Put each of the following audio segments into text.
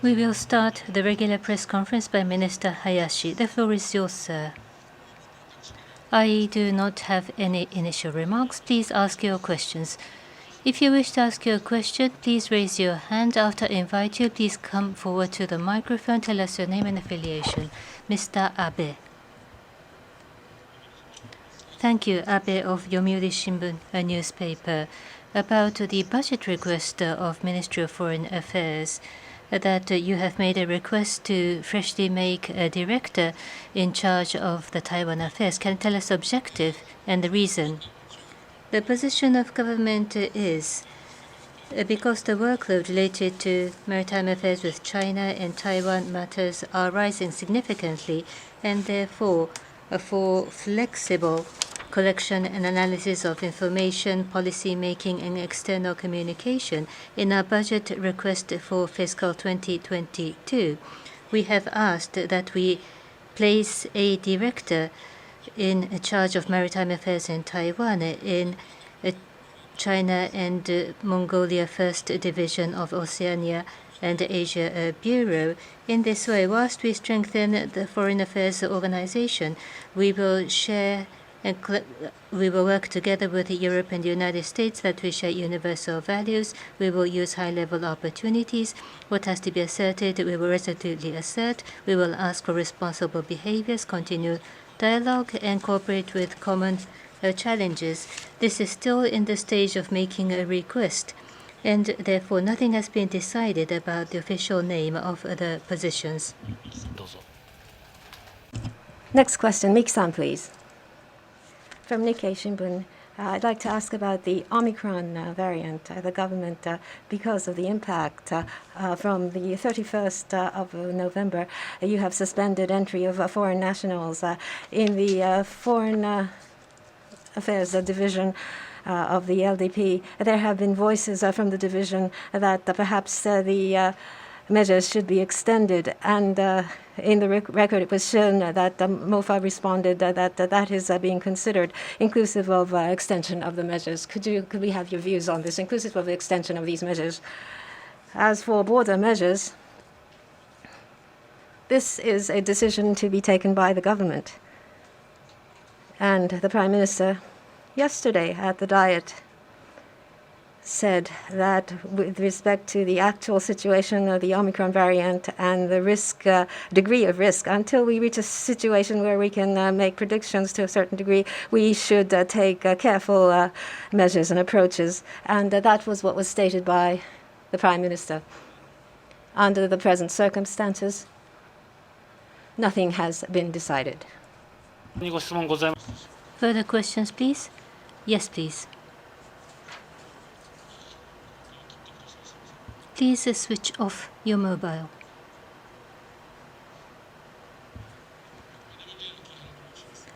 We will start the regular press conference by Minister Hayashi. The floor is yours, sir. I do not have any initial remarks. Please ask your questions. If you wish to ask your question, please raise your hand. After I invite you, please come forward to the microphone. Tell us your name and affiliation. Mr. Abe. Thank you, Abe of Yomiuri Shimbun, a newspaper. About the budget request of Ministry of Foreign Affairs, that you have made a request to freshly make a director in charge of the Taiwan affairs. Can you tell us the objective and the reason? The position of government is because the workload related to maritime affairs with China and Taiwan matters are rising significantly, and therefore for flexible collection and analysis of information, policy making, and external communication, in our budget request for fiscal 2022, we have asked that we place a director in charge of maritime affairs in Taiwan in China and Mongolia First Division of Oceania and Asia Bureau. In this way, whilst we strengthen the Foreign Affairs Organization, we will share and we will work together with Europe and the United States that we share universal values. We will use high-level opportunities. What has to be asserted, we will resolutely assert. We will ask for responsible behaviors, continue dialogue, and cooperate with common challenges. This is still in the stage of making a request, and therefore nothing has been decided about the official name of the positions. Next question, Miki-san, please. From Nikkei Shimbun, I'd like to ask about the Omicron variant. The government, because of the impact from the 31st of November, you have suspended entry of foreign nationals in the Foreign Affairs Division of the LDP. There have been voices from the division that perhaps the measures should be extended, and in the record it was shown that MOFA responded that that is being considered, inclusive of extension of the measures. Could we have your views on this, inclusive of the extension of these measures? As for border measures, this is a decision to be taken by the government. And the Prime Minister yesterday at the Diet said that with respect to the actual situation of the Omicron variant and the risk, degree of risk, until we reach a situation where we can make predictions to a certain degree, we should take careful measures and approaches. And that was what was stated by the Prime Minister. Under the present circumstances, nothing has been decided. Further questions, please? Yes, please. Please switch off your mobile.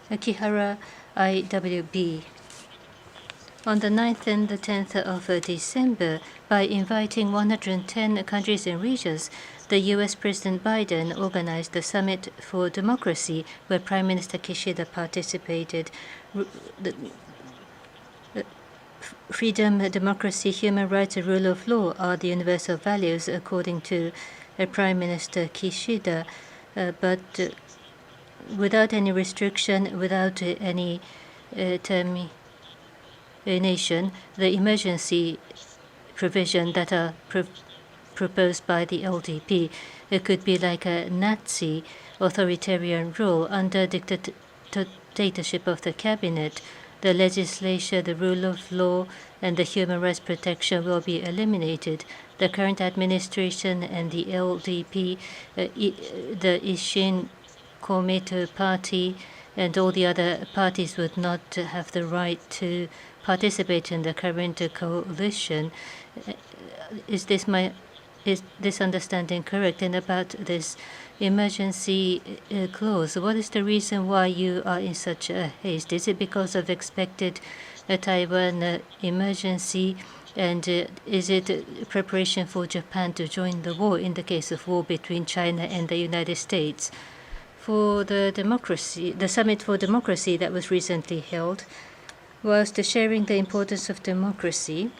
Akihara, IWB. On the 9th and the 10th of December, by inviting 110 countries and regions, the U.S. President Biden organized the Summit for Democracy, where Prime Minister Kishida participated. Freedom, democracy, human rights, and rule of law are the universal values, according to Prime Minister Kishida. But without any restriction, without any termination, the emergency provision that are proposed by the LDP, it could be like a Nazi authoritarian rule under dictatorship of the cabinet. The legislature, the rule of law, and the human rights protection will be eliminated. The current administration and the LDP, the Ishin Komeito party, and all the other parties would not have the right to participate in the current coalition. Is this understanding correct? And about this emergency clause, what is the reason why you are in such a haste? Is it because of expected Taiwan emergency, and is it preparation for Japan to join the war in the case of war between China and the United States? For the democracy, the Summit for Democracy that was recently held, whilst sharing the importance of democracy,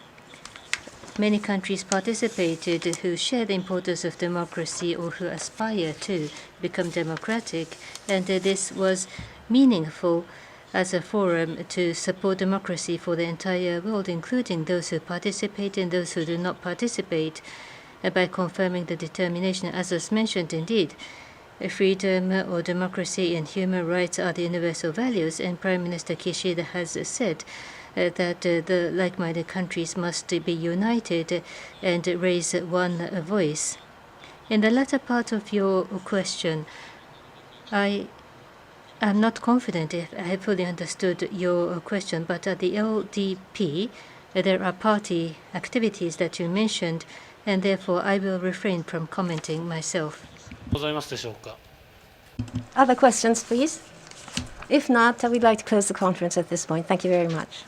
many countries participated who share the importance of democracy or who aspire to become democratic, and this was meaningful as a forum to support democracy for the entire world, including those who participate and those who do not participate, by confirming the determination. As was mentioned, indeed, freedom or democracy and human rights are the universal values, and Prime Minister Kishida has said that the like-minded countries must be united and raise one voice. In the latter part of your question, I am not confident if I have fully understood your question, but at the LDP, there are party activities that you mentioned, and therefore I will refrain from commenting myself. ございますでしょうか。 Other questions, please? If not, we'd like to close the conference at this point. Thank you very much.